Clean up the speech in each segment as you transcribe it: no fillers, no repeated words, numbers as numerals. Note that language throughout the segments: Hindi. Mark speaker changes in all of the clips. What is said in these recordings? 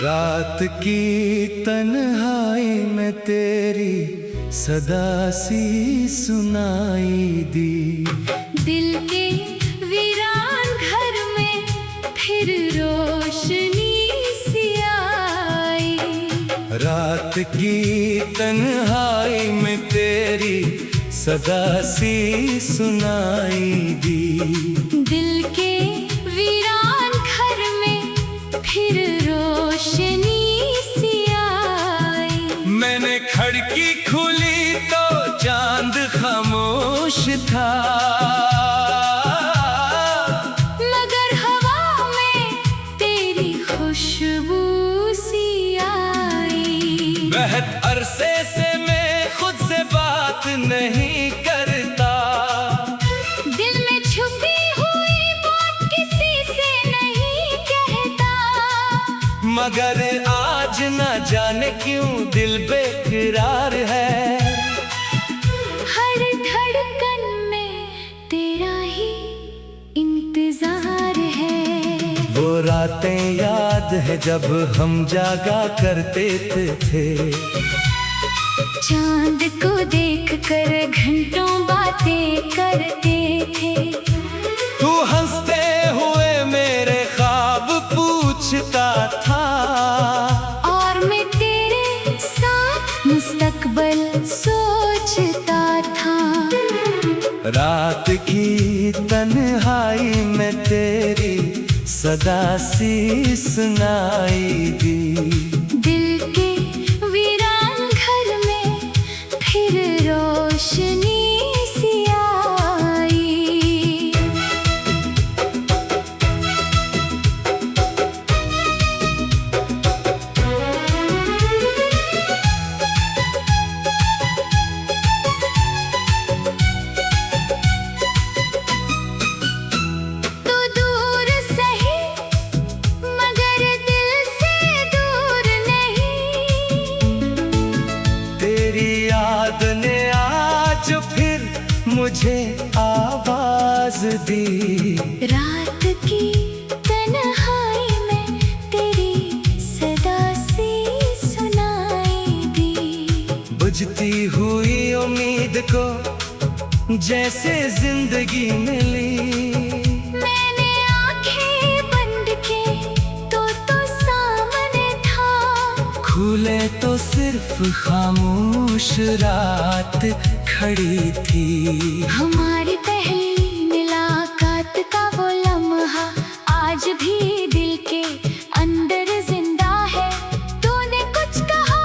Speaker 1: रात की तन्हाई में तेरी सदा सी सुनाई दी।
Speaker 2: दिल के वीरान घर में फिर रोशनी सी आई।
Speaker 1: रात की तन्हाई में तेरी सदा सी सुनाई दी।
Speaker 2: दिल के वीरान घर में फिर रोशनी सी आई।
Speaker 1: मैंने खिड़की खोली तो चांद खामोश था,
Speaker 2: मगर हवा में तेरी खुशबू सी आई।
Speaker 1: बहुत अरसे से मैं खुद से बात नहीं करता,
Speaker 2: दिल में छुपी हुई बात किसी से नहीं कहता,
Speaker 1: मगर आज न जाने क्यों दिल बेकरार है।
Speaker 2: हर धड़कन में तेरा ही इंतजार है।
Speaker 1: वो रातें याद है जब हम जागा करते थे,
Speaker 2: चांद को देखकर घंटों बातें करते थे।
Speaker 1: तू हंसते हुए मेरे ख्वाब पूछता था,
Speaker 2: और मैं तेरे साथ मुस्तकबिल सोचता था।
Speaker 1: रात की तन्हाई में तेरी सदा सी सुनाई दी।
Speaker 2: दिल के वीरान घर में फिर रोशनी सी आई। तू दूर सही मगर दिल से दूर नहीं।
Speaker 1: तेरी याद ने आज फिर मुझे आवाज दी।
Speaker 2: रात की तन्हाई में तेरी सदा सी सुनाई दी।
Speaker 1: बुझती हुई उम्मीद को जैसे जिंदगी मिली।
Speaker 2: मैंने आंखें बंद की तो सामने था,
Speaker 1: खुले तो सिर्फ खामोश रात खड़ी थी।
Speaker 2: हमारी पहली मुलाकात का वो लम्हा आज भी दिल के अंदर जिंदा है। तूने कुछ कहा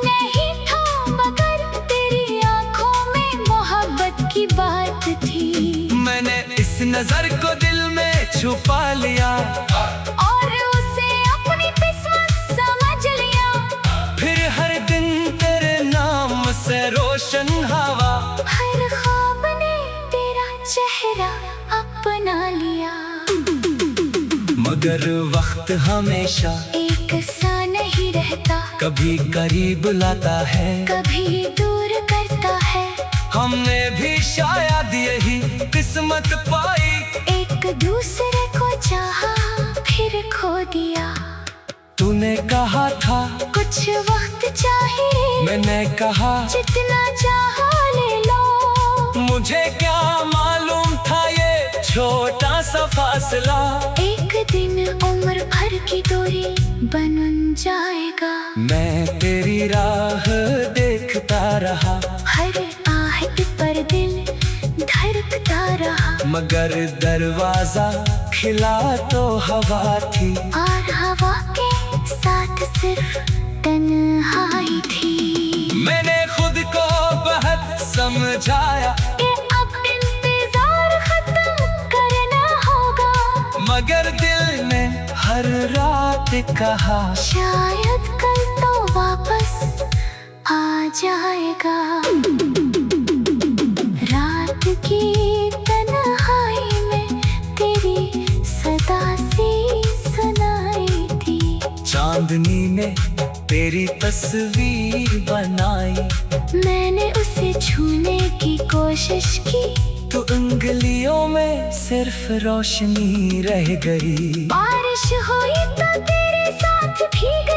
Speaker 2: नहीं था मगर तेरी आंखों में मोहब्बत की बात थी।
Speaker 1: मैंने इस नजर को दिल में छुपा लिया
Speaker 2: और उसे अपनी किस्मत समझ लिया।
Speaker 1: फिर हर दिन तेरे नाम से रोशन हवा।
Speaker 2: हर ख्वाब ने तेरा चेहरा अपना लिया।
Speaker 1: मगर वक्त हमेशा
Speaker 2: एक सा नहीं रहता,
Speaker 1: कभी करीब लाता है,
Speaker 2: कभी दूर करता है।
Speaker 1: हमने भी शायद यही किस्मत पाई।
Speaker 2: एक दूसरे को चाहा फिर खो दिया।
Speaker 1: तूने कहा था
Speaker 2: कुछ वक्त चाहिए,
Speaker 1: मैंने कहा
Speaker 2: जितना चाहा ले लो।
Speaker 1: मुझे क्या मालूम था ये छोटा सा फासला
Speaker 2: एक दिन उम्र भर की दूरी बन जाएगा।
Speaker 1: मैं तेरी राह देखता रहा,
Speaker 2: हर आहट पर दिल धड़कता रहा,
Speaker 1: मगर दरवाजा खिला तो हवा थी।
Speaker 2: और हवा के साथ सिर्फ तन्हाई थी।
Speaker 1: मैंने खुद को बहुत समझाया
Speaker 2: कि अब इंतजार खत्म करना होगा,
Speaker 1: मगर दिल ने हर रात कहा
Speaker 2: शायद कल तो वापस आ जाएगा। रात की तन्हाई में तेरी सदा सी सुनाई थी।
Speaker 1: चांदनी ने तेरी तस्वीर बनाई,
Speaker 2: मैंने उसे छूने की कोशिश की,
Speaker 1: तो उंगलियों में सिर्फ रोशनी रह गई।
Speaker 2: बारिश हुई तो तेरे साथ भीग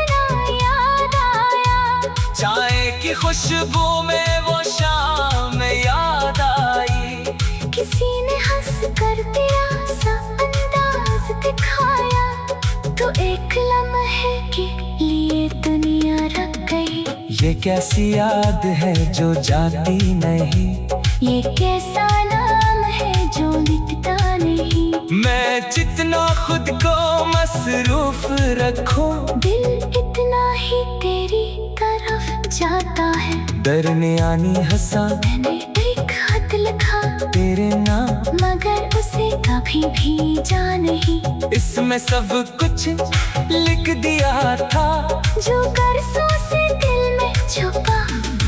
Speaker 1: की खुशबू में वो शाम याद आई।
Speaker 2: किसी ने हंस कर तेरा सा अंदाज दिखाया, तो एक लम्हे के लिए दुनिया रख गई।
Speaker 1: ये कैसी याद है जो जाती नहीं,
Speaker 2: ये कैसा नाम है जो मिटता नहीं।
Speaker 1: मैं जितना खुद को मसरूफ रखूं,
Speaker 2: दिल इतना ही तेरी तरफ जाता है।
Speaker 1: दरमियानी हंसा
Speaker 2: मैंने एक खत लिखा
Speaker 1: तेरे नाम,
Speaker 2: मगर उसे कभी भी जा नहीं।
Speaker 1: इसमें सब कुछ लिख दिया था,
Speaker 2: जो बरसों से दिल में छुपा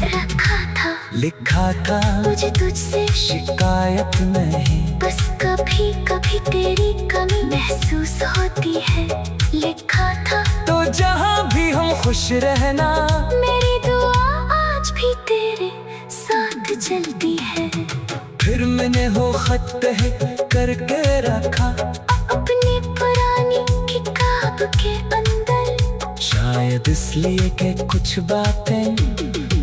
Speaker 2: रखा था।
Speaker 1: लिखा था
Speaker 2: मुझे तुझसे
Speaker 1: शिकायत नहीं,
Speaker 2: बस कभी कभी तेरी कमी महसूस होती है। लिखा था
Speaker 1: तो जहाँ भी हम खुश रहना,
Speaker 2: मेरी दुआ आज भी तेरे साथ चलती है।
Speaker 1: फिर मैंने वो खत तह करके रखा
Speaker 2: अपनी पुरानी किताब के अंदर,
Speaker 1: शायद इसलिए कि कुछ बातें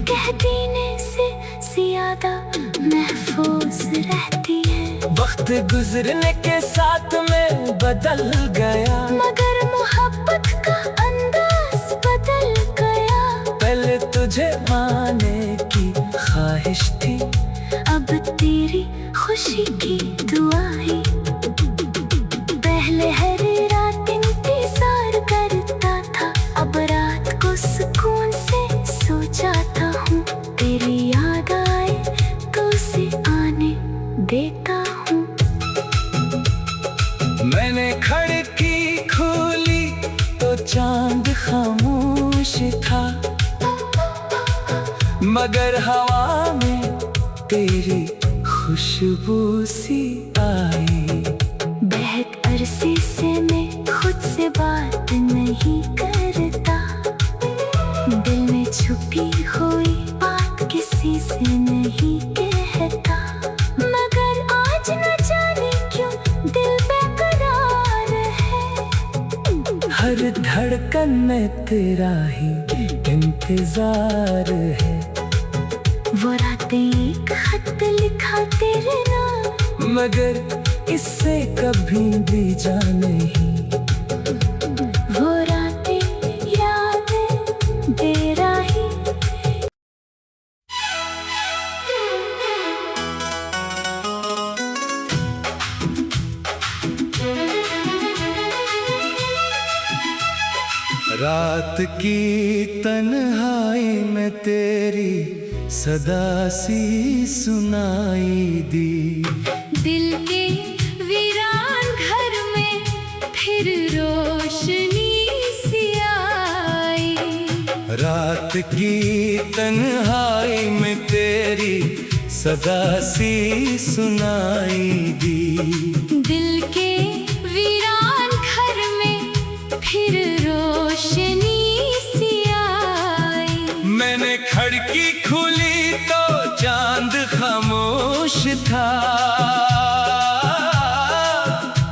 Speaker 2: कह देने से ज्यादा महफूज रहती है।
Speaker 1: वक्त गुजरने के साथ में बदल गया,
Speaker 2: मगर मोहब्बत का अंदाज बदल गया।
Speaker 1: पहले तुझे पाने की ख्वाहिश थी,
Speaker 2: अब तेरी खुशी की दुआ है। पहले हर रात इंतजार करता था, अब रात को सुकून से सो जाता हूँ। तेरी याद आए तो उसे आने देता हूँ।
Speaker 1: मैंने खिड़की खोली तो चांद खामोश था, मगर हवा में तेरी खुशबू सी आई।
Speaker 2: बहुत अरसे से मैं खुद से बात नहीं करता, दिल में छुपी हुई बात किसी से नहीं कहता। मगर आज न जाने क्यों दिल बेकरार है।
Speaker 1: हर धड़कन में तेरा ही इंतजार है।
Speaker 2: वो रातें एक खत लिखा तेरे नाम,
Speaker 1: मगर इससे कभी भी जा नहीं।
Speaker 2: वो रातें याद तेरा ही।
Speaker 1: रात की तन्हाई में तेरी सदा सी सुनाई दी।
Speaker 2: दिल के वीरान घर में फिर रोशनी सी आई।
Speaker 1: रात की तन्हाई में तेरी सदा सी सुनाई दी।
Speaker 2: दिल के वीरान घर में फिर रोशनी सी आई।
Speaker 1: मैंने खिड़की खोली तो चांद खामोश था,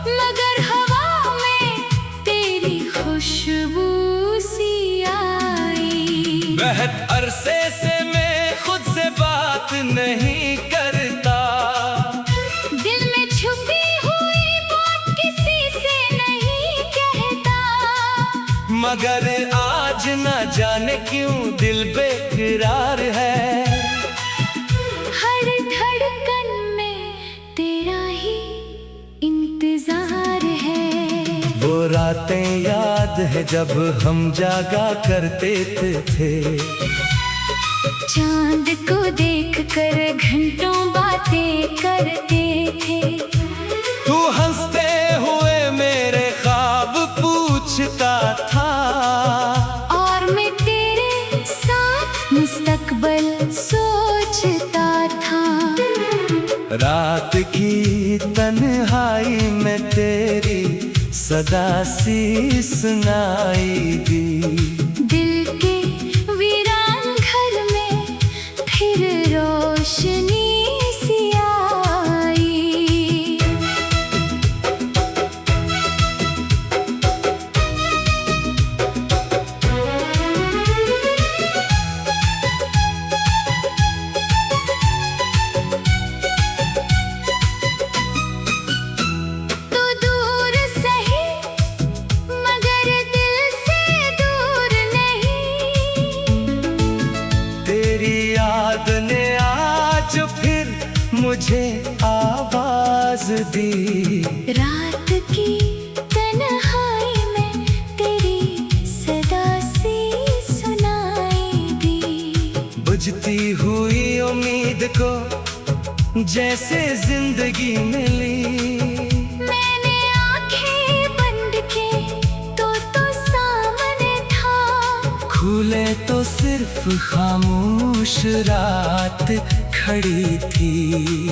Speaker 2: मगर हवा में तेरी खुशबू सी आई।
Speaker 1: बहुत अरसे से मैं खुद से बात नहीं करता,
Speaker 2: दिल में छुपी हुई बात किसी से नहीं कहता।
Speaker 1: मगर आज न जाने क्यों दिल बेकरार है।
Speaker 2: हर धड़कन में तेरा ही इंतजार है।
Speaker 1: वो रातें याद है जब हम जागा करते थे।
Speaker 2: चांद को देखकर घंटों बातें करते थे।
Speaker 1: तू हंसते हुए मेरे ख्वाब पूछता था,
Speaker 2: और मैं तेरे साथ मुस्तकबिल सोचता था।
Speaker 1: रात की तन्हाई में तेरी सदा सी सुनाई दी।
Speaker 2: दिल के वीरान घर में फिर रोशनी सी आई।
Speaker 1: मुझे आवाज दी।
Speaker 2: रात की तन्हाई में तेरी सदा सी सुनाई दी।
Speaker 1: बुझती हुई उम्मीद को जैसे जिंदगी मिली।
Speaker 2: मैंने आंखें बंद की तो सामने था।
Speaker 1: खुले तो सिर्फ खामोश रात खड़ी थी।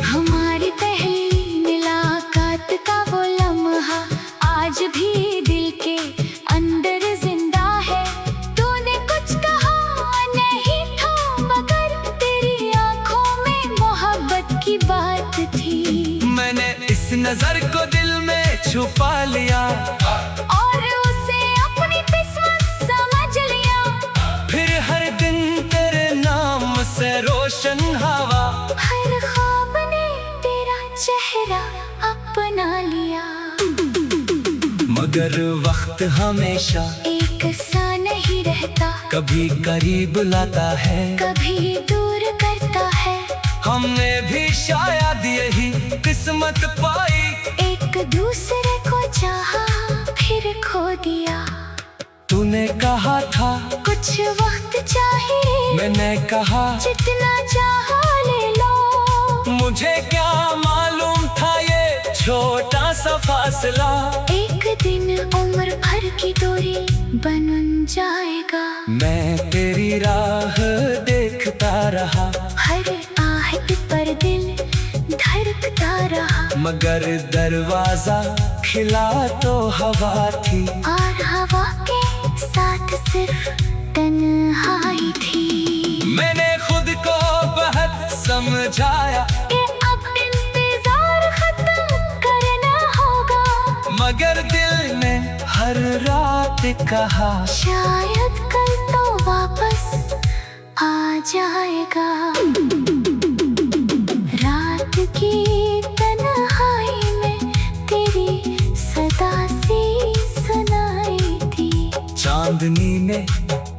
Speaker 2: हमारी पहली मुलाकात का वो लम्हा आज भी दिल के अंदर जिंदा है। तूने कुछ कहा नहीं था मगर तेरी आंखों में मोहब्बत की बात थी।
Speaker 1: मैंने इस नजर को दिल में छुपा लिया
Speaker 2: और उसे अपनी किस्मत समझ लिया।
Speaker 1: फिर हर दिन तेरे नाम से रोशन हवा।
Speaker 2: हर ख्वाब ने तेरा चेहरा अपना लिया।
Speaker 1: मगर वक्त हमेशा
Speaker 2: एक सा नहीं रहता।
Speaker 1: कभी करीब लाता है,
Speaker 2: कभी दूर करता है।
Speaker 1: हमने भी शायद यही किस्मत पाई।
Speaker 2: एक दूसरे को चाहा फिर खो दिया।
Speaker 1: तूने कहा था
Speaker 2: कुछ वक्त चाहिए,
Speaker 1: मैंने कहा
Speaker 2: जितना चाहा ले लो।
Speaker 1: मुझे क्या मालूम था ये छोटा सा फासला
Speaker 2: एक दिन उम्र भर की दूरी बन जाएगा।
Speaker 1: मैं तेरी राह देखता रहा,
Speaker 2: हर आहट पर दिल धड़कता रहा।
Speaker 1: मगर दरवाजा खिला तो हवा थी
Speaker 2: और हवा के साथ सिर्फ तन्हाई थी।
Speaker 1: मैंने खुद को बहुत समझाया
Speaker 2: कि अब इंतजार खत्म करना होगा।
Speaker 1: मगर दिल ने हर रात कहा
Speaker 2: शायद कल तो वापस आ जाएगा। रात की तन्हाई में तेरी सदा सी सुनाई थी।
Speaker 1: चांदनी ने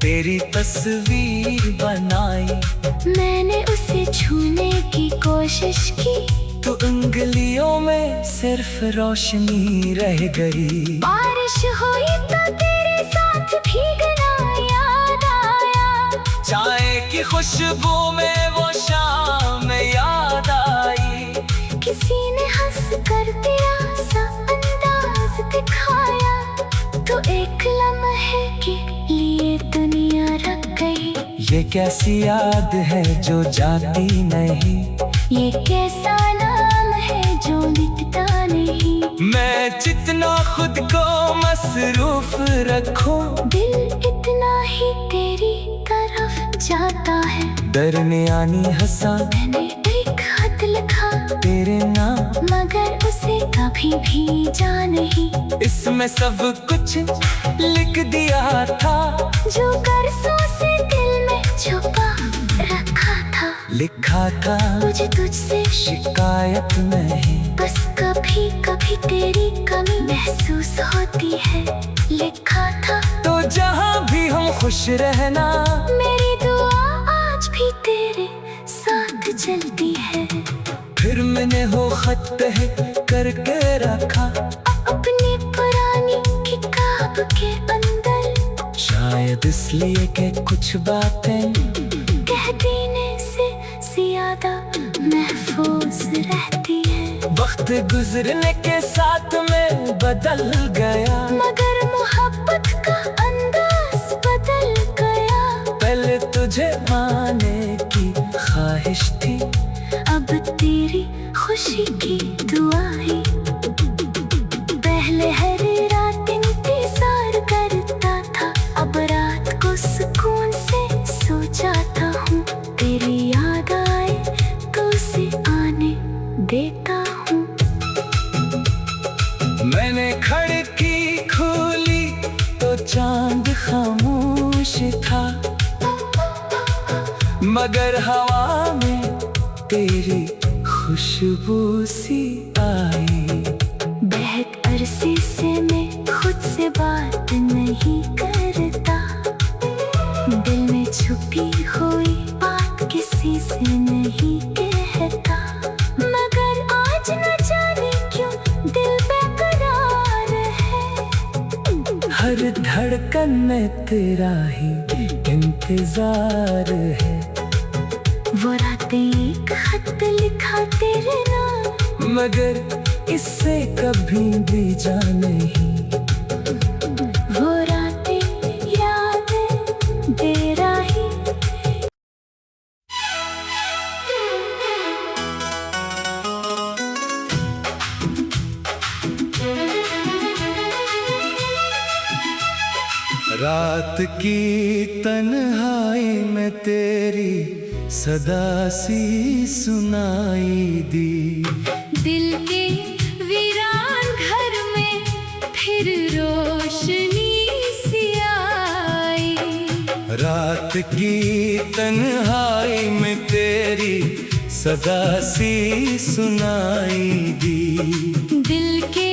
Speaker 1: तेरी तस्वीर बनाई।
Speaker 2: मैंने उसे छूने की कोशिश की
Speaker 1: तो उंगलियों में सिर्फ रोशनी रह गई।
Speaker 2: बारिश हुई तो तेरे साथ भीगना याद आया।
Speaker 1: चाय की खुशबू में वो शाम याद आई।
Speaker 2: किसी ने हंस कर तेरा सा अंदाज दिखाया तो एक लम्हे के लिए दुनिया रख गई।
Speaker 1: ये कैसी याद है जो जाती नहीं,
Speaker 2: ये कैसा नाम है जो मिटता नहीं।
Speaker 1: मैं जितना खुद को मसरूफ रखूं
Speaker 2: दिल इतना ही तेरी तरफ जाता है।
Speaker 1: दरमियानी हंसा
Speaker 2: मैंने एक खत लिखा
Speaker 1: तेरे नाम,
Speaker 2: मगर उसे कभी भी जा नहीं।
Speaker 1: इसमें सब कुछ लिख दिया था
Speaker 2: जो बरसों से दिल में छुपा रखा था।
Speaker 1: लिखा था
Speaker 2: मुझे तुझसे
Speaker 1: शिकायत नहीं,
Speaker 2: बस कभी कभी तेरी कमी महसूस होती है। लिखा था
Speaker 1: तो जहाँ भी हम खुश रहना।
Speaker 2: मेरी दुआ आज भी तेरे साथ चलती है।
Speaker 1: फिर मैंने वो खत करके रखा
Speaker 2: अपनी पुरानी किताब के अंदर।
Speaker 1: शायद इसलिए कि कुछ बातें
Speaker 2: कह देने से ज्यादा महफूज रहती है।
Speaker 1: वक्त गुजरने के साथ में बदल गया,
Speaker 2: मगर मोहब्बत का अंदाज बदल गया।
Speaker 1: पहले तुझे पाने की ख्वाहिश थी,
Speaker 2: अब तेरी खुशी की दुआएं। पहले हर रात इंतजार करता था, अब रात को सुकून से सो जाता हूँ। तेरी याद आए तो उसे आने देता हूँ।
Speaker 1: मैंने खिड़की खोली तो चांद खामोश था, मगर हवा में तेरी खुशबू सी आई।
Speaker 2: बहुत अरसे से मैं खुद से बात नहीं करता। दिल में छुपी हुई बात किसी से नहीं कहता।
Speaker 1: धड़कन में तेरा ही इंतजार है।
Speaker 2: वो रातें एक खत लिखा तेरे नाम,
Speaker 1: मगर इससे कभी भी जा नहीं।
Speaker 2: वो रातें याद तेरा ही।
Speaker 1: रात की तन्हाई में तेरी सदा सी सुनाई दी।
Speaker 2: दिल के वीरान घर में फिर रोशनी सी आई।
Speaker 1: रात की तन्हाई में तेरी सदा सी सुनाई दी।
Speaker 2: दिल के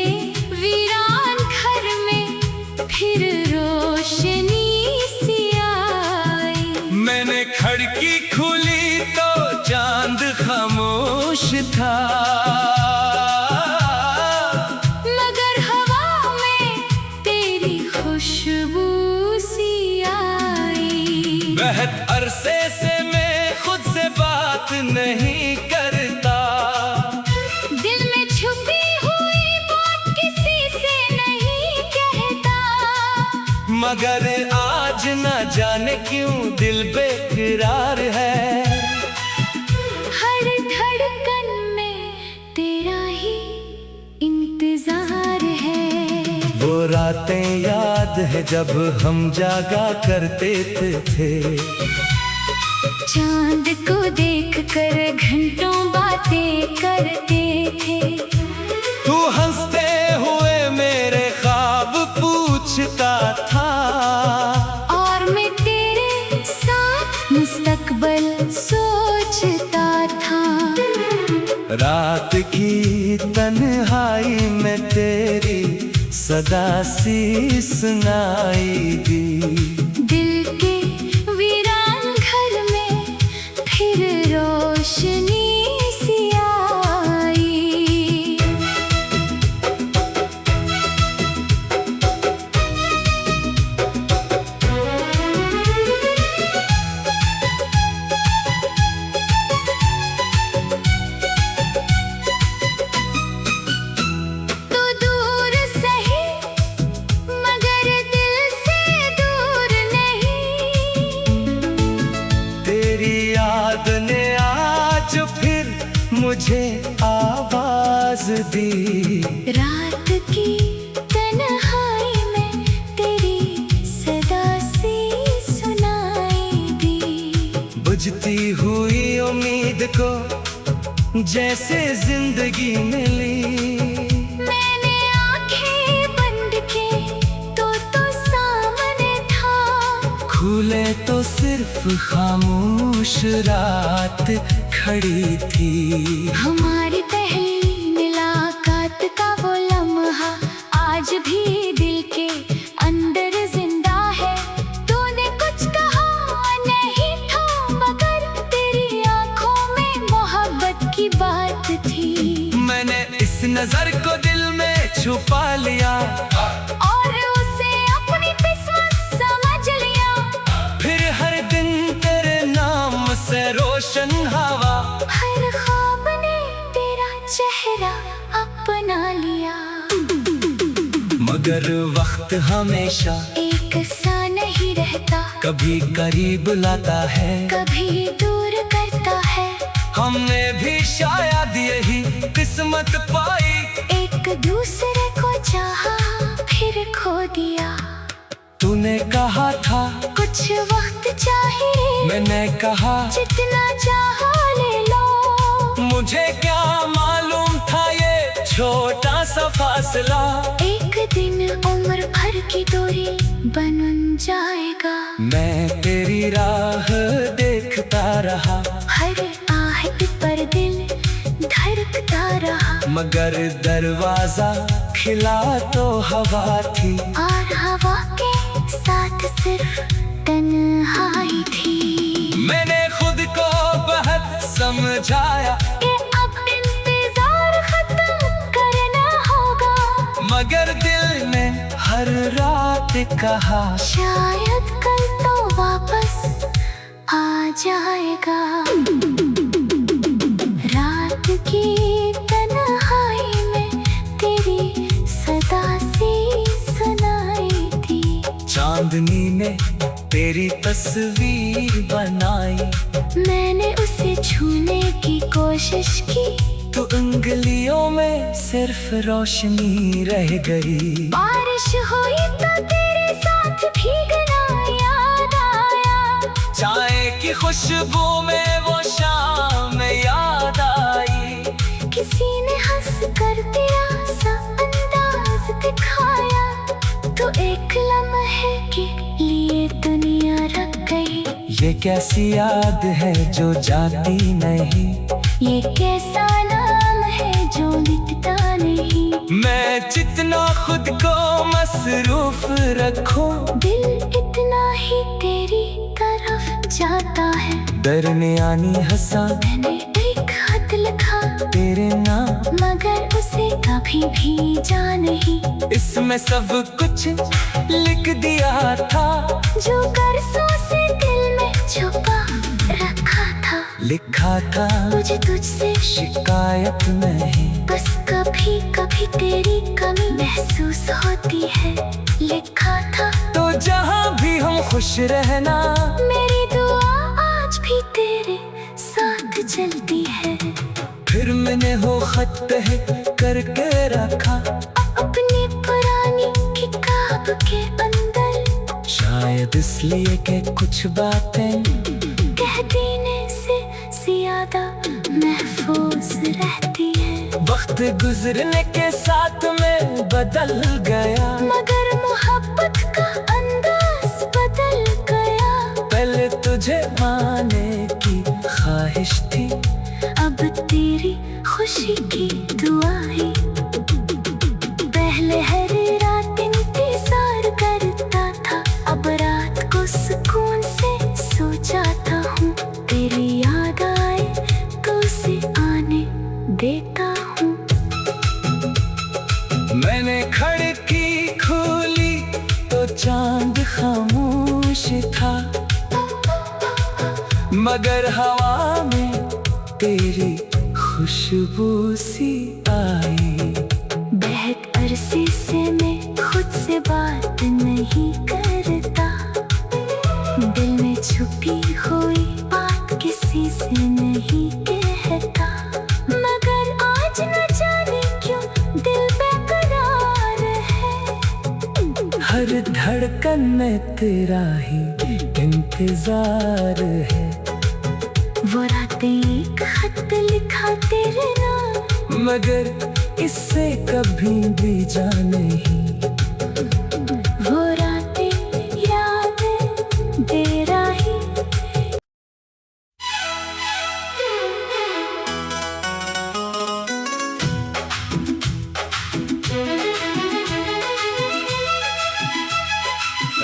Speaker 2: वीरान घर में फिर रोशनी सी आई।
Speaker 1: मैंने खिड़की खुली तो चांद खामोश था,
Speaker 2: मगर हवा में तेरी खुशबू सी आई।
Speaker 1: बहुत अरसे से मैं खुद से बात नहीं करता,
Speaker 2: दिल में छुपी हुई बात किसी से नहीं कहता,
Speaker 1: मगर आज न जाने क्यों दिल बेकरार है।
Speaker 2: हर धड़कन में तेरा ही इंतजार है।
Speaker 1: वो रातें याद है जब हम जागा करते थे।
Speaker 2: चांद को देखकर घंटों बातें करते थे।
Speaker 1: तू हंसते हुए मेरे ख्वाब पूछता था,
Speaker 2: और मैं तेरे साथ मुस्तकबिल सोचता था।
Speaker 1: रात की तन्हाई में तेरी सदा सी सुनाई दी।
Speaker 2: दिल के वीरान घर में फिर रोशनी सी आई। तो दूर सही मगर दिल से दूर नहीं।
Speaker 1: तेरी याद ने आज फिर मुझे आवाज दी।
Speaker 2: रात की तन्हाई में तेरी सदा सी सुनाई दी।
Speaker 1: बुझती हुई उम्मीद को जैसे जिंदगी मिली।
Speaker 2: मैंने आंखें बंद की तो सामने था।
Speaker 1: खुले तो सिर्फ खामोश रात खड़ी थी।
Speaker 2: हमारी पहली मुलाकात का वो लम्हा आज भी दिल के अंदर जिंदा है। तूने कुछ कहा नहीं था, मगर तेरी आंखों में मोहब्बत की बात थी।
Speaker 1: मैंने इस नजर को दिल में छुपा लिया,
Speaker 2: और उसे अपनी किस्मत समझ लिया।
Speaker 1: फिर हर दिन तेरे नाम से रोशन हवा।
Speaker 2: हर ख्वाब ने तेरा चेहरा अपना लिया।
Speaker 1: मगर वक्त हमेशा
Speaker 2: एक सा नहीं रहता,
Speaker 1: कभी करीब लाता है,
Speaker 2: कभी दूर करता है।
Speaker 1: हमने भी शायद यही किस्मत पाई।
Speaker 2: एक दूसरे को चाहा फिर खो दिया।
Speaker 1: तूने कहा था
Speaker 2: कुछ वक्त चाहिए,
Speaker 1: मैंने कहा
Speaker 2: जितना चाहा ले लो।
Speaker 1: मुझे क्या मालूम था ये छोटा सा फासला
Speaker 2: एक दिन उम्र भर की दूरी बन जाएगा।
Speaker 1: मैं तेरी राह देखता रहा,
Speaker 2: हर आहट पर दिल धड़कता रहा।
Speaker 1: मगर दरवाजा खिला तो हवा थी,
Speaker 2: और हवा के साथ सिर्फ तन्हाई थी।
Speaker 1: मैंने खुद को बहुत समझाया
Speaker 2: कि अब इंतजार खत्म करना होगा।
Speaker 1: मगर दिल ने हर रात कहा
Speaker 2: शायद कल तो वापस आ जाएगा। रात की तन्हाई में तेरी सदा सी सुनाई थी।
Speaker 1: चांदनी ने तेरी तस्वीर बनाई,
Speaker 2: मैंने उसे छूने की कोशिश की।
Speaker 1: तू उंगलियों में सिर्फ रोशनी रह गई।
Speaker 2: बारिश हुई तो तेरे साथ भीगना याद आया।
Speaker 1: चाय की खुशबू में वो शाम याद आई।
Speaker 2: किसी ने हंस कर तेरा सा अंदाज दिखाया। तो एक लम्हे के लिए दुनिया रख गई।
Speaker 1: ये कैसी याद है जो जाती नहीं,
Speaker 2: ये कैसा नाम है जो मिटता नहीं।
Speaker 1: मैं जितना खुद को मसरूफ रखूं,
Speaker 2: दिल इतना ही तेरी तरफ जाता है।
Speaker 1: दरमियानी हंसा
Speaker 2: मैंने एक खत लिखा
Speaker 1: तेरे नाम,
Speaker 2: मगर उसे कभी भी जा नहीं।
Speaker 1: इसमें सब कुछ लिख दिया था
Speaker 2: जो कर्जों से दिल में छुपा रखा था।
Speaker 1: लिखा था
Speaker 2: मुझे तुझसे
Speaker 1: शिकायत नहीं,
Speaker 2: बस कभी कभी तेरी कमी महसूस होती है। लिखा था
Speaker 1: तो जहाँ भी हम खुश रहना।
Speaker 2: मेरी दुआ आज भी तेरे साथ चलती है।
Speaker 1: फिर मैंने वो खत करके रखा
Speaker 2: अपनी पुरानी किताब के अंदर।
Speaker 1: शायद इसलिए कि कुछ बातें
Speaker 2: कह देने से ज्यादा महफूज रहती है।
Speaker 1: वक्त गुजरने के साथ में बदल गया,
Speaker 2: मगर मोहब्बत का अंदाज बदल गया।
Speaker 1: पहले तुझे पाने की ख्वाहिश थी,
Speaker 2: अब तेरी खुशी की दुआएं। पहले हर रात इंतजार करता था, अब रात को सुकून से सो जाता हूँ। तेरी याद आए तो उसे आने देता हूँ।
Speaker 1: मैंने खिड़की खोली तो चांद खामोश था, मगर हवा में तेरी खुशबू सी आई।
Speaker 2: बहुत अरसे से मैं खुद से बात नहीं करता। दिल में छुपी हुई बात किसी से नहीं कहता। मगर आज न जाने क्यों दिल बेकरार है।
Speaker 1: हर धड़कन में तेरा ही इंतजार है।
Speaker 2: वो रातें एक खत लिखा तेरे नाम,
Speaker 1: मगर इससे कभी भी जा नहीं।
Speaker 2: वो रातें याद तेरा ही।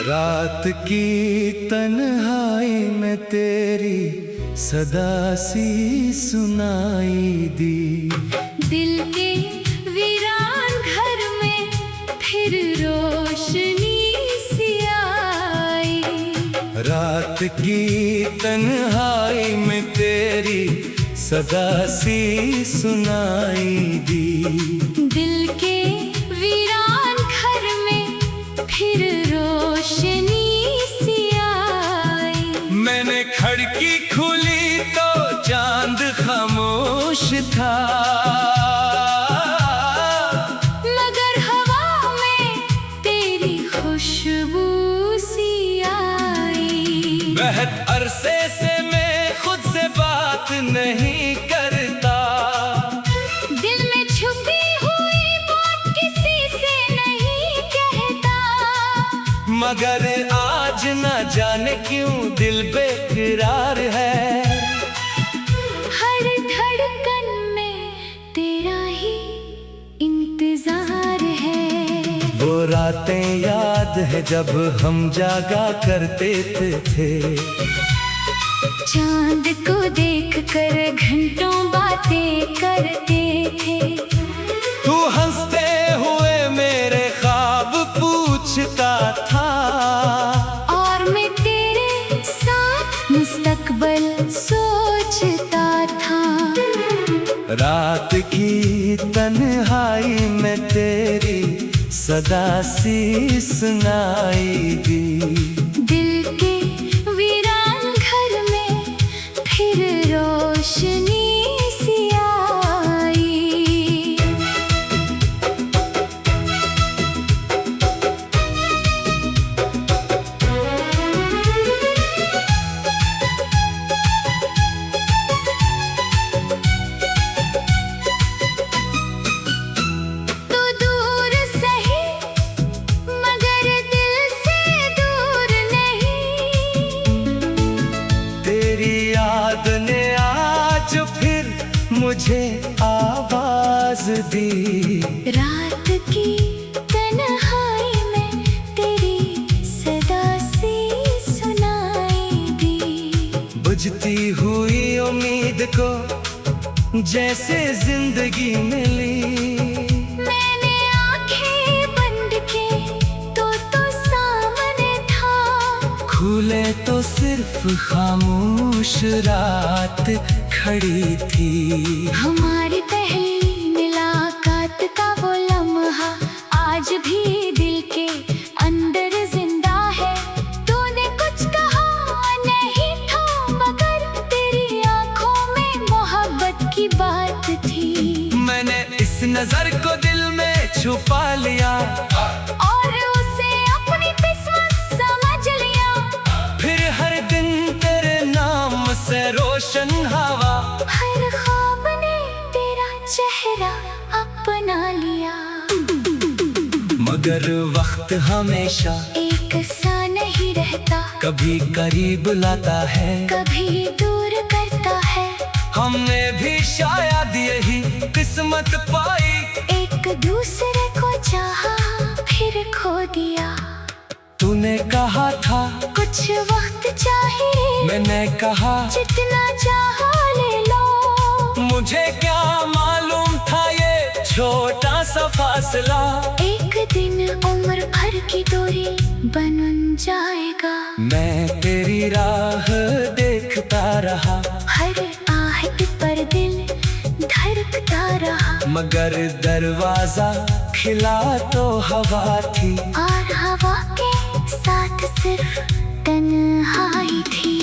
Speaker 1: रात की तन्हाई में तेरी सदा सी सुनाई दी।
Speaker 2: दिल के वीरान घर में फिर रोशनी सी आई।
Speaker 1: रात की तन्हाई में तेरी सदा सी सुनाई दी।
Speaker 2: दिल के वीरान घर में फिर रोशनी सी आई।
Speaker 1: मैंने खिड़की खोली तो चांद खामोश था,
Speaker 2: मगर हवा में तेरी खुशबू सी आई।
Speaker 1: बहुत अरसे से मैं खुद से बात नहीं करता।
Speaker 2: दिल में छुपी हुई बात किसी से नहीं कहता।
Speaker 1: मगर आज न जाने क्यों दिल बेकरार है।
Speaker 2: हर धड़कन में तेरा ही इंतजार है।
Speaker 1: वो रातें याद है जब हम जागा करते थे।
Speaker 2: चांद को देखकर घंटों बातें करते थे।
Speaker 1: तू हंसते हुए मेरे ख्वाब पूछता था। रात की तन्हाई में तेरी सदा सी सुनाई दी।
Speaker 2: दिल के वीरान घर में फिर रोशनी सी आई। तू दूर सही मगर दिल से दूर नहीं।
Speaker 1: तेरी याद ने आज फिर मुझे आवाज दी।
Speaker 2: रात की तन्हाई में तेरी सदा सी सुनाई दी।
Speaker 1: बुझती हुई उम्मीद को जैसे जिंदगी मिली।
Speaker 2: मैंने आंखें बंद की तो सामने था।
Speaker 1: खुले तो सिर्फ खामोश रात खड़ी थी।
Speaker 2: हमारी पहली मुलाकात का वो लम्हा आज भी दिल के अंदर जिंदा है। तूने कुछ कहा नहीं था मगर तेरी आंखों में मोहब्बत की बात थी।
Speaker 1: मैंने इस नजर को दिल में छुपा लिया
Speaker 2: और उसे अपनी किस्मत समझ लिया।
Speaker 1: फिर हर दिन तेरे नाम से रोशन हवा।
Speaker 2: हर ख्वाब ने तेरा चेहरा अपना लिया।
Speaker 1: मगर वक्त हमेशा
Speaker 2: एक सा नहीं रहता।
Speaker 1: कभी करीब लाता है
Speaker 2: कभी दूर करता है।
Speaker 1: हमने भी शायद यही किस्मत पाई।
Speaker 2: एक दूसरे को चाहा फिर खो दिया।
Speaker 1: तूने कहा था
Speaker 2: कुछ वक्त चाहिए।
Speaker 1: मैंने कहा
Speaker 2: जितना चाहा ले लो।
Speaker 1: मुझे क्या मालूम था ये छोटा सा फासला
Speaker 2: एक दिन उम्र भर की दूरी बन जाएगा।
Speaker 1: मैं तेरी राह देखता रहा।
Speaker 2: हर आहट पर दिल धड़कता रहा।
Speaker 1: मगर दरवाजा खिला तो हवा थी।
Speaker 2: और हवा के साथ सिर्फ तन्हाई थी।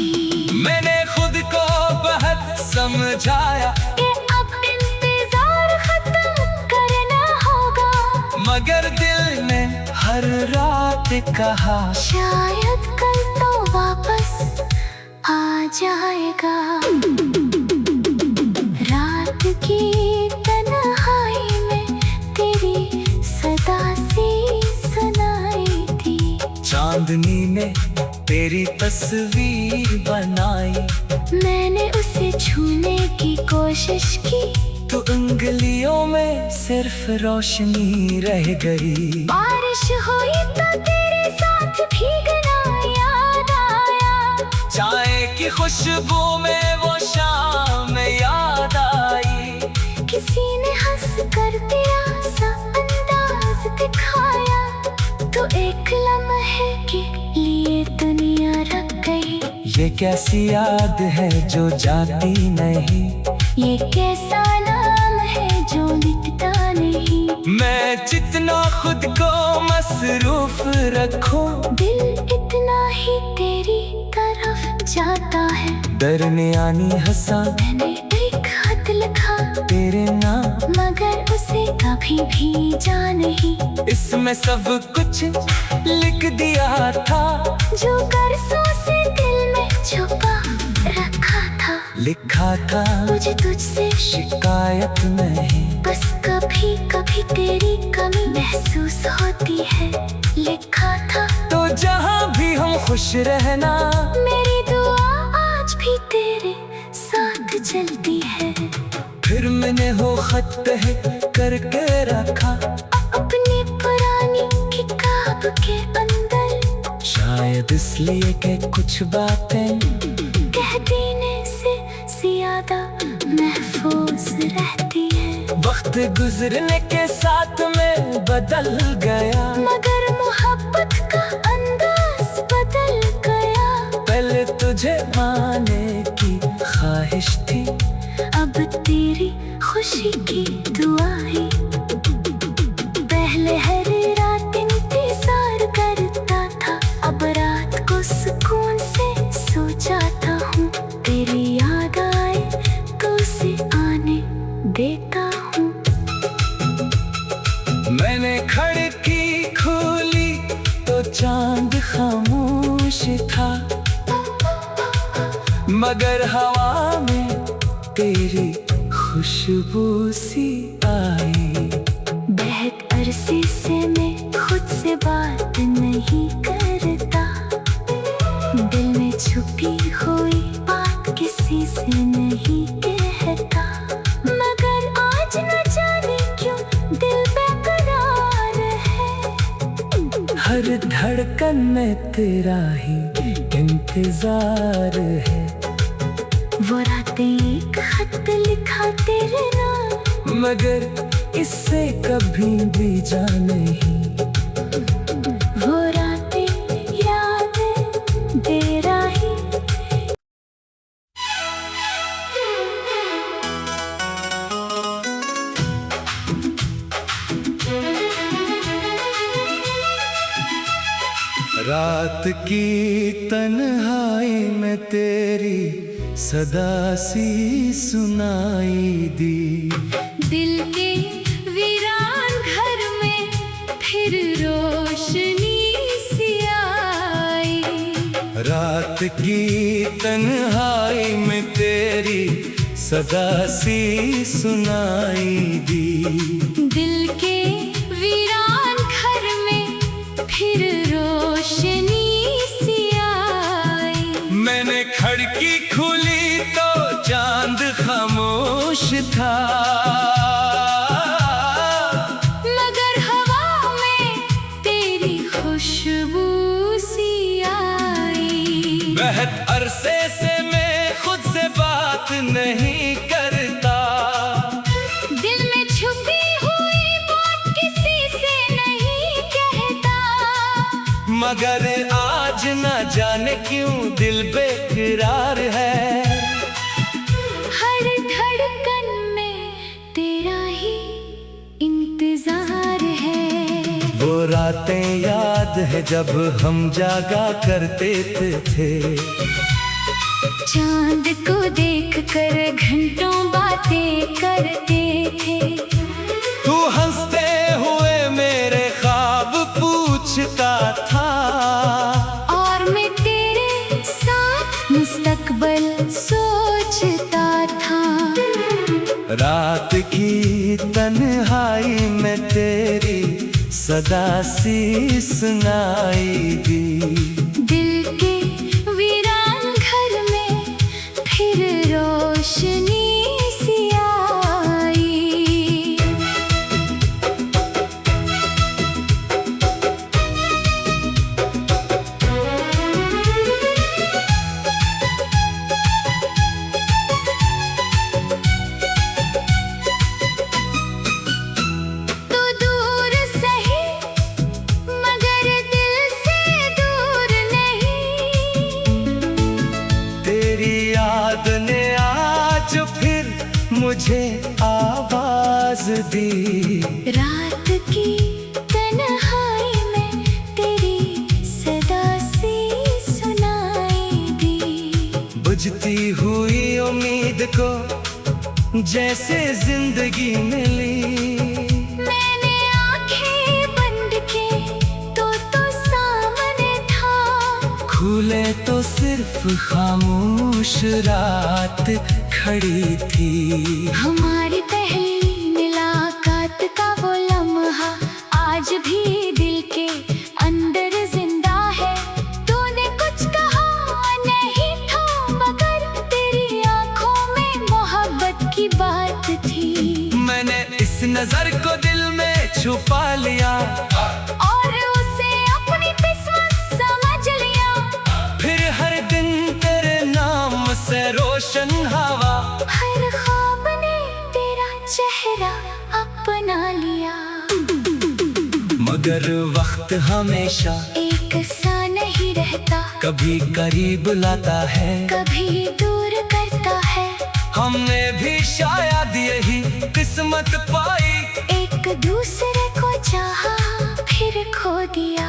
Speaker 1: मैंने खुद को बहुत समझाया
Speaker 2: कि अब इंतजार खत्म करना होगा।
Speaker 1: मगर दिल ने हर रात कहा
Speaker 2: शायद कल तो वापस आ जाएगा। रात की तन्हाई में तेरी सदा सी सुनाई थी।
Speaker 1: चांदनी ने तेरी तस्वीर बनाई।
Speaker 2: मैंने उसे छूने की कोशिश की।
Speaker 1: तो उंगलियों में सिर्फ रोशनी रह गई।
Speaker 2: बारिश हुई तो तेरे साथ भीगना याद आया।
Speaker 1: चाय की खुशबू में वो शाम याद आई।
Speaker 2: किसी ने हंस कर तेरा सा अंदाज दिखाया। तो एक लम्हे के लिए दुनिया रख गई।
Speaker 1: ये कैसी याद है जो जाती नहीं।
Speaker 2: ये कैसा नाम है जो मिटता नहीं।
Speaker 1: मैं जितना खुद को मसरूफ रखूं
Speaker 2: दिल इतना ही तेरी तरफ जाता है।
Speaker 1: दरमियानी हंसा
Speaker 2: मैंने एक खत लिखा
Speaker 1: तेरे नाम।
Speaker 2: मगर उसे कभी भी जा नहीं।
Speaker 1: इसमें सब कुछ लिख दिया था
Speaker 2: जो बरसों से दिल में छुपा रखा था।
Speaker 1: लिखा था
Speaker 2: मुझे तुझसे
Speaker 1: शिकायत नहीं।
Speaker 2: बस कभी कभी तेरी कमी महसूस होती है। लिखा था
Speaker 1: तो जहाँ भी हम खुश रहना।
Speaker 2: मेरी दुआ आज भी तेरे साथ चलती है।
Speaker 1: फिर मैंने वो खत तह करके रखा
Speaker 2: अपनी पुरानी किताब के अंदर।
Speaker 1: शायद इसलिए कि कुछ बातें
Speaker 2: कह देने से ज्यादा महफूज रहती है।
Speaker 1: वक्त गुजरने के साथ में बदल गया।
Speaker 2: मगर मोहब्बत का अंदाज बदल गया।
Speaker 1: पहले तुझे पाने की ख्वाहिश थी।
Speaker 2: अब तेरी खुश खुशी की दुआएं। पहले हर रात इंतजार करता था, अब रात को सुकून से सो जाता हूँ। तेरी याद आए तो उसे आने देता हूँ।
Speaker 1: मैंने खिड़की खोली तो चांद खामोश था, मगर हवा में तेरी खुशबू सी आई।
Speaker 2: बहुत अरसे से मैं खुद से बात नहीं करता, दिल में छुपी हुई बात किसी से नहीं कहता। मगर आज न जाने क्यों दिल बेकरार है।
Speaker 1: हर धड़कन में तेरा ही इंतजार है।
Speaker 2: वो रातें एक खत लिखा तेरे नाम,
Speaker 1: मगर इससे कभी भी जा नहीं।
Speaker 2: वो रातें याद तेरा ही।
Speaker 1: रात की तन्हाई में तेरी सदा सी सुनाई दी।
Speaker 2: दिल के वीरान घर में फिर रोशनी सी आई।
Speaker 1: रात की तन्हाई में तेरी सदा सी सुनाई दी।
Speaker 2: दिल के वीरान घर में फिर रोशनी सी आई।
Speaker 1: मैंने खिड़की खोली तो चांद खामोश था,
Speaker 2: मगर हवा में तेरी खुशबू सी आई।
Speaker 1: बहुत अरसे से मैं खुद से बात नहीं करता,
Speaker 2: दिल में छुपी हुई बात किसी से नहीं कहता।
Speaker 1: मगर आज न जाने क्यों दिल बेकरार है।
Speaker 2: हर धड़कन में तेरा ही इंतजार है।
Speaker 1: वो रातें याद है जब हम जागा करते थे।
Speaker 2: चांद को देखकर घंटों बातें करते थे।
Speaker 1: तू हंसते हुए मेरे ख्वाब पूछता था,
Speaker 2: और मैं तेरे साथ मुस्तकबिल सोचता था।
Speaker 1: रात की तन्हाई में तेरी सदा सी सुनाई दी।
Speaker 2: दिल के वीरान घर में फिर रोशनी सी आई। तो दूर सही मगर दिल से दूर नहीं।
Speaker 1: तेरी याद ने आज फिर मुझे आवाज दी।
Speaker 2: रात की तन्हाई में तेरी सदा सी सुनाई दी।
Speaker 1: बुझती हुई उम्मीद को जैसे जिंदगी मिली।
Speaker 2: मैंने आंखें बंद की तो सामने था।
Speaker 1: खुले तो सिर्फ खामोश रात खड़ी थी।
Speaker 2: हमारी पहली मुलाकात का वो लम्हा आज भी दिल के अंदर जिंदा है। तूने कुछ कहा नहीं था, मगर तेरी आंखों में मोहब्बत की बात थी।
Speaker 1: मैंने इस नजर को दिल में छुपा लिया,
Speaker 2: और उसे अपनी किस्मत समझ लिया।
Speaker 1: फिर हर दिन तेरे नाम से रोशन हवा।
Speaker 2: हर ख्वाब ने तेरा चेहरा अपना लिया।
Speaker 1: मगर वक्त हमेशा
Speaker 2: एक सा नहीं रहता,
Speaker 1: कभी करीब लाता है,
Speaker 2: कभी दूर करता है।
Speaker 1: हमने भी शायद यही किस्मत पाई।
Speaker 2: एक दूसरे को चाहा फिर खो दिया।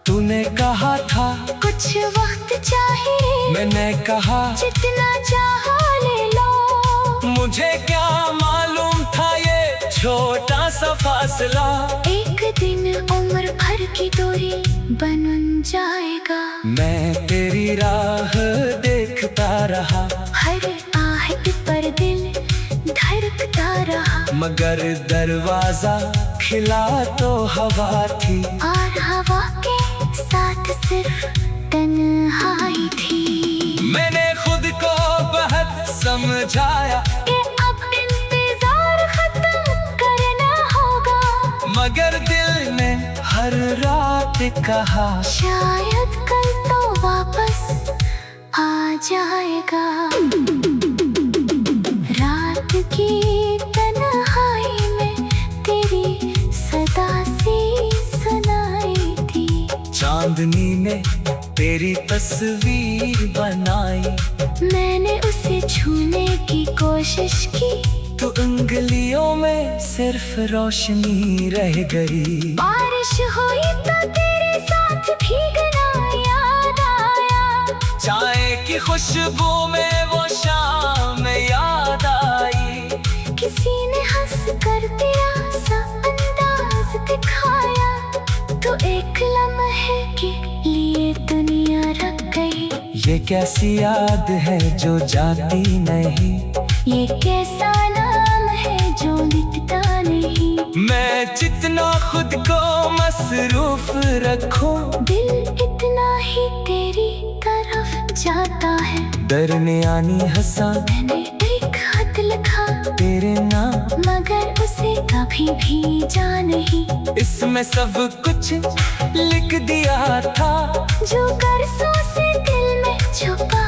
Speaker 1: तूने कहा था
Speaker 2: कुछ वक्त चाहिए,
Speaker 1: मैंने कहा
Speaker 2: जितना चाहा ले लो।
Speaker 1: मुझे क्या मालूम था ये छोटा सा फासला
Speaker 2: एक दिन उम्र भर की दूरी बन जाएगा।
Speaker 1: मैं तेरी राह देखता रहा,
Speaker 2: हर आहट पर दिल धड़कता रहा।
Speaker 1: मगर दरवाजा खिला तो हवा थी,
Speaker 2: और हवा के साथ सिर्फ तन्हाई थी।
Speaker 1: मैंने खुद को बहुत समझाया
Speaker 2: कि अब इंतजार खत्म करना होगा।
Speaker 1: मगर दिल ने हर रात कहा
Speaker 2: शायद कल तो वापस आ जाएगा। रात की तन्हाई में तेरी सदा सी सुनाई थी।
Speaker 1: चांदनी ने तेरी तस्वीर बनाई,
Speaker 2: मैंने उसे छूने की कोशिश की।
Speaker 1: तो उंगलियों में सिर्फ रोशनी रह गई।
Speaker 2: बारिश हुई तो तेरे साथ भीगना याद आया।
Speaker 1: चाय की खुशबू में वो शाम याद आई।
Speaker 2: किसी ने हंस कर तेरा सा अंदाज दिखाया। तो एक लम्हे के लिए दुनिया रख गई।
Speaker 1: ये कैसी याद है जो जाती नहीं,
Speaker 2: ये कैसा नाम है जो मिटता नहीं।
Speaker 1: मैं जितना खुद को मसरूफ रखूं,
Speaker 2: दिल इतना ही तेरी तरफ जाता है।
Speaker 1: दरमियानी हंसा
Speaker 2: मैंने एक खत लिखा
Speaker 1: तेरे नाम,
Speaker 2: मगर उसे कभी भी जा नहीं।
Speaker 1: इसमें सब कुछ लिख दिया था
Speaker 2: जो बरसों से दिल में छुपा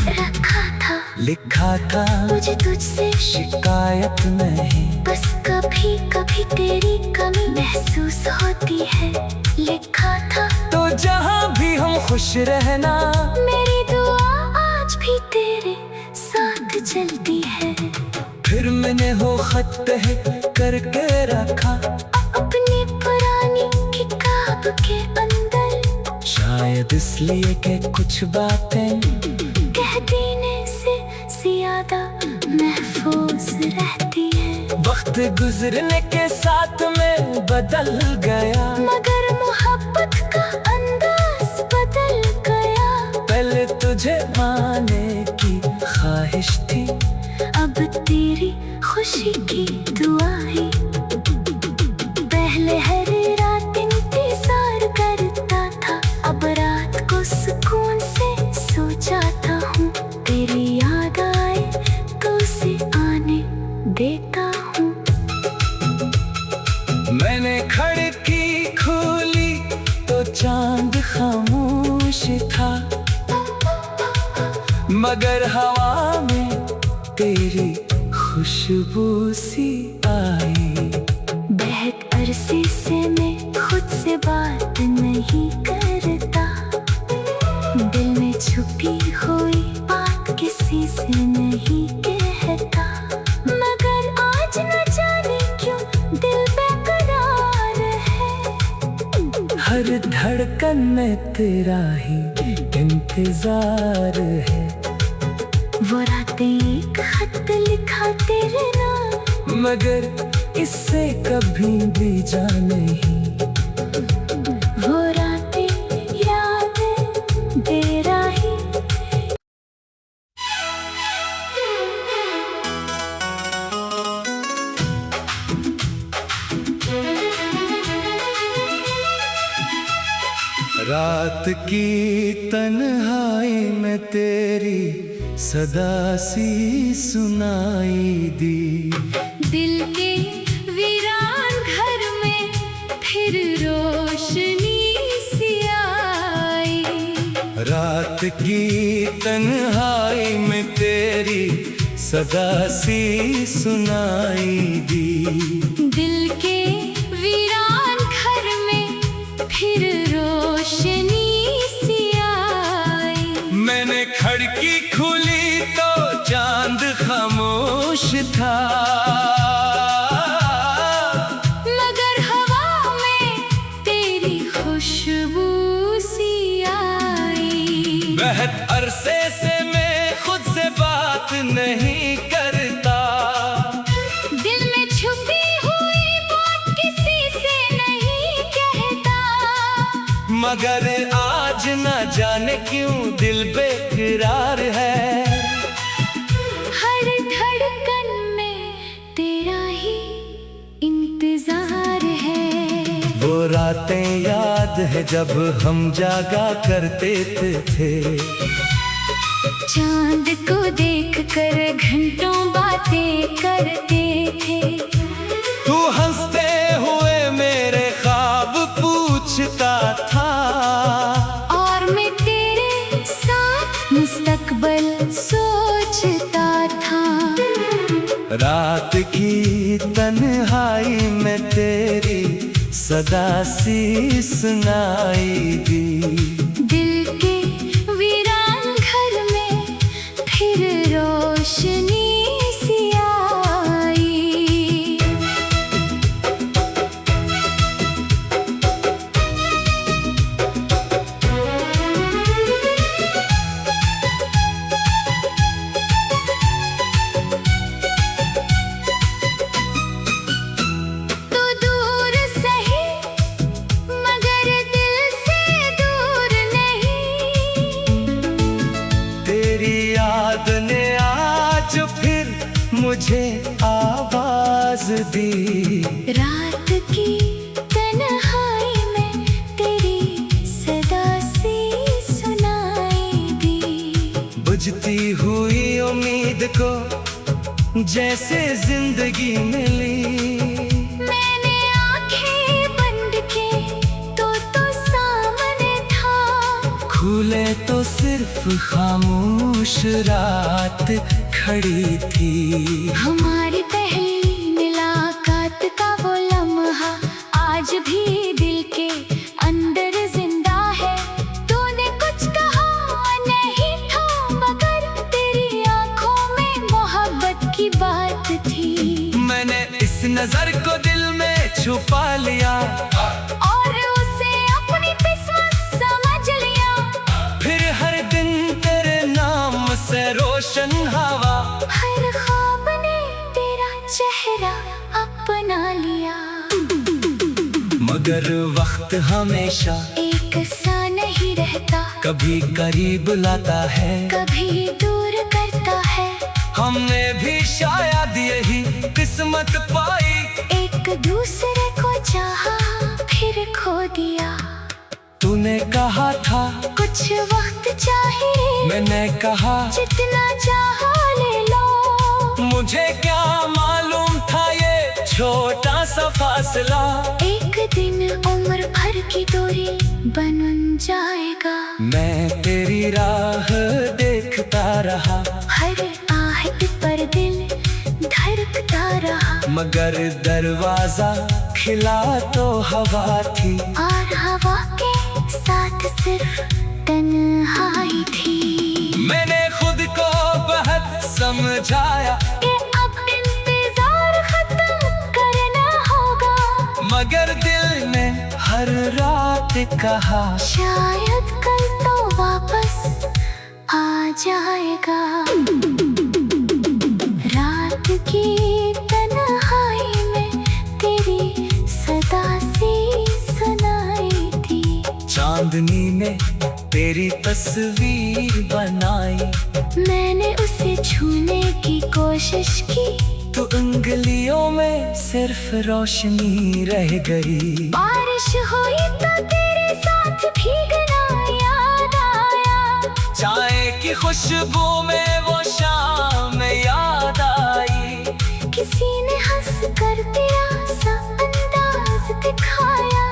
Speaker 2: रखा था।
Speaker 1: लिखा था
Speaker 2: मुझे तुझसे
Speaker 1: शिकायत नहीं,
Speaker 2: बस कभी कभी तेरी कमी महसूस होती है। लिखा था
Speaker 1: तो जहाँ भी हम खुश रहना।
Speaker 2: मेरी दुआ आज भी तेरे साथ चलती है।
Speaker 1: फिर मैंने वो खत करके रखा
Speaker 2: अपनी पुरानी किताब के अंदर।
Speaker 1: शायद इसलिए कि कुछ बातें
Speaker 2: कह देने से ज्यादा महफूज रहती है।
Speaker 1: वक्त गुजरने के साथ में बदल गया,
Speaker 2: मगर मोहब्बत का अंदाज बदल गया।
Speaker 1: पहले तुझे पाने की ख्वाहिश थी,
Speaker 2: अब तेरी खुशी की दुआएं। पहले हर रात इंतजार करता था, अब रात को सुकून से सो जाता हूँ। तेरी याद आए तो उसे आने देता हूँ।
Speaker 1: मैंने खिड़की खोली तो चांद खामोश था, मगर हवा में तेरी खुशबू सी आई।
Speaker 2: बहुत अरसे से मैं खुद से बात नहीं करता। दिल में छुपी हुई बात किसी से नहीं कहता। मगर आज न जाने क्यों दिल बेकरार है।
Speaker 1: हर धड़कन में तेरा ही इंतजार है।
Speaker 2: वो रातें एक खत लिखा तेरे नाम,
Speaker 1: मगर इससे कभी भी जा नहीं।
Speaker 2: वो रातें याद तेरा ही।
Speaker 1: रात की तन्हाई में तेरी सदा सी सुनाई दी।
Speaker 2: दिल के वीरान घर में फिर रोशनी सी आई।
Speaker 1: रात की तन्हाई में तेरी सदा सी सुनाई दी।
Speaker 2: दिल के वीरान घर में फिर रोशनी सी आई।
Speaker 1: मैंने खिड़की खोली तो चांद खामोश खामोश था,
Speaker 2: मगर हवा में तेरी खुशबू सी आई।
Speaker 1: बहुत अरसे से मैं खुद से बात नहीं करता,
Speaker 2: दिल में छुपी हुई बात किसी से नहीं कहता,
Speaker 1: मगर आज न जाने क्यों दिल बेकरार है।
Speaker 2: हर धड़कन में तेरा ही इंतजार है।
Speaker 1: वो रातें याद है जब हम जागा करते थे,
Speaker 2: चांद को देखकर घंटों बातें करते थे।
Speaker 1: तू हंसते हुए मेरे ख्वाब पूछता था,
Speaker 2: और मैं तेरे साथ मुस्तकबिल सोचता था।
Speaker 1: रात की तन्हाई में तेरी सदा सी सुनाई दी।
Speaker 2: दिल के वीरान घर में फिर रोशनी सी आई। तो दूर सही मगर दिल से दूर नहीं।
Speaker 1: तेरी याद ने आज फिर मुझे आवाज दी।
Speaker 2: रात की तन्हाई में तेरी सदा सी सुनाई दी।
Speaker 1: बुझती हुई उम्मीद को जैसे जिंदगी मिली।
Speaker 2: मैंने आंखें बंद की तो सामने था।
Speaker 1: खुले तो सिर्फ खामोश रात खड़ी थी।
Speaker 2: हमारी पहली मुलाकात का वो लम्हा आज भी दिल के अंदर जिंदा है। तूने कुछ कहा नहीं था मगर तेरी आंखों में मोहब्बत की बात थी।
Speaker 1: मैंने इस नजर को दिल में छुपा लिया,
Speaker 2: और उसे अपनी किस्मत समझ लिया।
Speaker 1: फिर हर दिन तेरे नाम से रोशन हवा।
Speaker 2: हर ख्वाब ने तेरा चेहरा अपना लिया।
Speaker 1: मगर वक्त हमेशा
Speaker 2: एक सा नहीं रहता,
Speaker 1: कभी करीब लाता है,
Speaker 2: कभी दूर करता है।
Speaker 1: हमने भी शायद यही किस्मत पाई।
Speaker 2: एक दूसरे को चाहा फिर खो दिया।
Speaker 1: तूने कहा था
Speaker 2: कुछ वक्त चाहिए,
Speaker 1: मैंने कहा
Speaker 2: जितना चाहा ले लो।
Speaker 1: मुझे क्या मालूम था ये छोटा सा फासला
Speaker 2: एक दिन उम्र भर की दूरी बन जाएगा।
Speaker 1: मैं तेरी राह देखता रहा,
Speaker 2: हर आहट पर दिल धड़कता रहा।
Speaker 1: मगर दरवाजा खिला तो हवा थी,
Speaker 2: और हवा के साथ सिर्फ तन्हाई थी।
Speaker 1: मैंने खुद को बहुत समझाया
Speaker 2: कि अब इंतजार खत्म करना होगा,
Speaker 1: मगर दिल ने हर रात कहा
Speaker 2: शायद कल तो वापस आ जाएगा। रात की तन्हाई में तेरी सदा सी सुनाई थी।
Speaker 1: चांदनी ने तेरी तस्वीर बनाई।
Speaker 2: मैंने उसे छूने की कोशिश की,
Speaker 1: तो उंगलियों में सिर्फ रोशनी रह गई।
Speaker 2: बारिश हुई तो तेरे साथ भीगना याद आया।
Speaker 1: चाय की खुशबू में वो शाम याद आई।
Speaker 2: किसी ने हंस कर तेरा सा अंदाज दिखाया,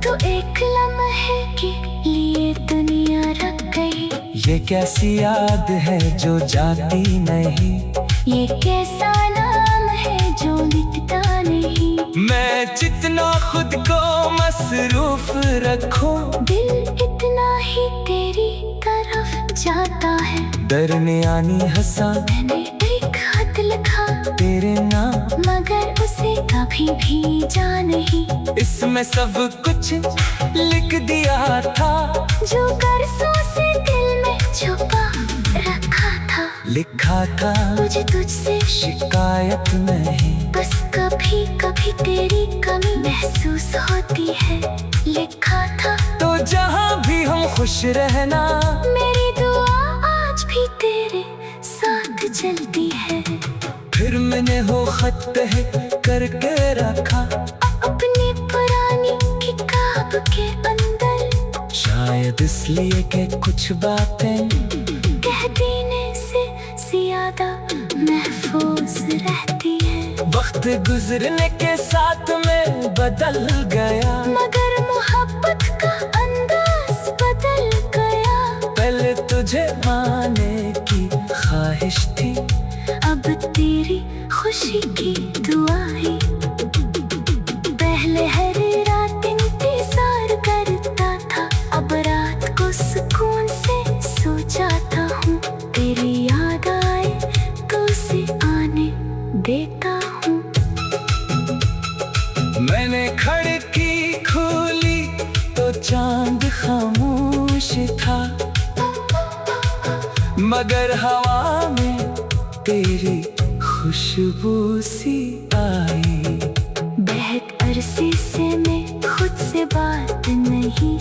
Speaker 2: तो एक लम्हे के लिए दुनिया रख गई।
Speaker 1: ये कैसी याद है जो जाती नहीं,
Speaker 2: ये कैसा नाम है जो मिटता नहीं।
Speaker 1: मैं जितना खुद को मसरूफ रखूं,
Speaker 2: दिल इतना ही तेरी तरफ जाता है।
Speaker 1: दरमियानी हंसा
Speaker 2: मैंने एक खत लिखा
Speaker 1: तेरे नाम,
Speaker 2: मगर उसे कभी भी जा नहीं।
Speaker 1: इसमें सब कुछ लिख दिया था,
Speaker 2: जो कर्जों से दिल में छुपा रखा था।
Speaker 1: लिखा था
Speaker 2: मुझे तुझसे
Speaker 1: शिकायत नहीं,
Speaker 2: बस कभी कभी तेरी कमी महसूस होती है। लिखा था
Speaker 1: तो जहाँ भी हम खुश रहना,
Speaker 2: मेरी दुआ आज भी तेरे साथ चलती है।
Speaker 1: फिर मैंने वो खत है करके रखा,
Speaker 2: अपनी पुरानी किताब के अंदर।
Speaker 1: शायद इसलिए कि कुछ बातें
Speaker 2: कह देने से ज्यादा महफूज रहती है।
Speaker 1: वक्त गुजरने के साथ में बदल गया,
Speaker 2: मगर मोहब्बत का अंदाज बदल गया।
Speaker 1: पहले तुझे पाने की ख्वाहिश थी,
Speaker 2: अब तेरी खुशी की दुआएं। पहले हर रात इंतजार करता था, अब रात को सुकून से सो जाता हूँ। तेरी याद आए तो उसे आने देता हूँ।
Speaker 1: मैंने खिड़की खोली तो चांद खामोश था, मगर हवा में तेरी खुशबू सी आई।
Speaker 2: बहुत अरसे से मैं खुद से बात नहीं